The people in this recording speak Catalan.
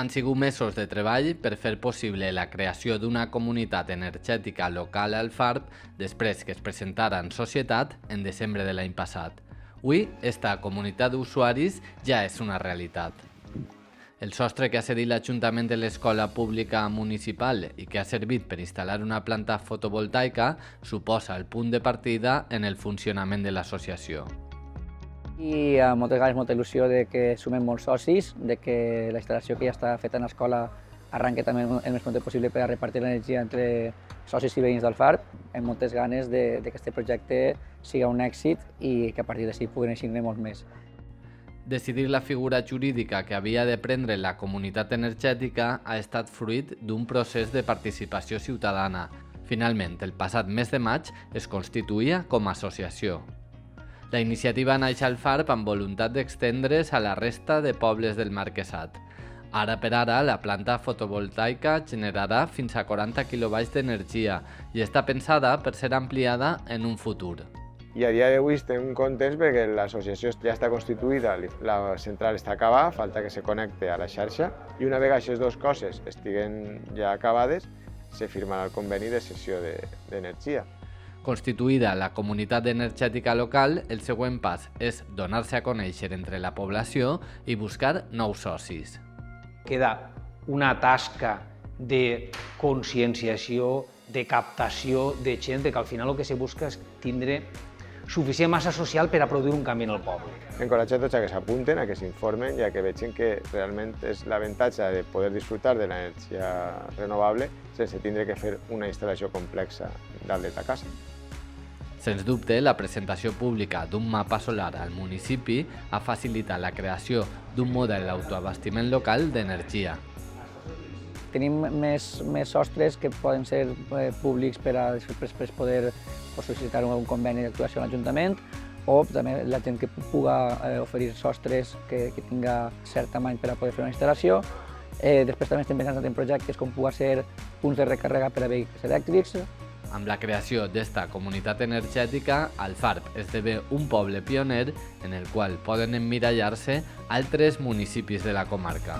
Han sigut mesos de treball per fer possible la creació d'una comunitat energètica local al FARP després que es presentara en societat en desembre de l'any passat. Avui, esta comunitat d'usuaris ja és una realitat. El sostre que ha cedit l'Ajuntament de l'Escola Pública Municipal i que ha servit per instal·lar una planta fotovoltaica suposa el punt de partida en el funcionament de l'associació. I moltes vegades molta il·lusió de que sumem molts socis, de que la instal·lació que ja està feta en l'escola arrenqui també el més pronte possible per a repartir l'energia entre socis i veïns del FARP, amb moltes ganes que aquest projecte sigui un èxit i que a partir d'ací puguin eixir-ne molts més. Decidir la figura jurídica que havia de prendre la comunitat energètica ha estat fruit d'un procés de participació ciutadana. Finalment, el passat mes de maig es constituïa com a associació. La iniciativa naix al FARP amb voluntat d'extendre's a la resta de pobles del Marquesat. Ara per ara, la planta fotovoltaica generarà fins a 40 kW d'energia i està pensada per ser ampliada en un futur. I a dia d'avui estem contents perquè l'associació ja està constituïda, la central està acabada, falta que se connecte a la xarxa i una vegada aquestes dues coses estiguen ja acabades, se firmarà el conveni de cessió d'energia. Constituïda la comunitat energètica local, el següent pas és donar-se a conèixer entre la població i buscar nous socis. Queda una tasca de conscienciació, de captació de gent, que al final el que se busca és tindre suficient massa social per a produir un canvi en el poble. Encoratjar tots a que s'apunten, a que s'informen i a que vegin que realment és l'avantatge de poder disfrutar de l'energia renovable sense tindre que fer una instal·lació complexa dalt de ta casa. Sens dubte, la presentació pública d'un mapa solar al municipi ha facilitat la creació d'un model d'autoabastiment local d'energia. Tenim més sostres que poden ser públics per a després poder sol·licitar un conveni d'actuació a l'Ajuntament o també la gent que pugui oferir sostres que tinga cert tamany per a poder fer una instal·lació. Després també estem pensant en projectes com pugui ser punts de recàrrega per a vehicles elèctrics. Amb la creació d'esta comunitat energètica, el FARP esdevé un poble pioner en el qual poden emmirallar-se altres municipis de la comarca.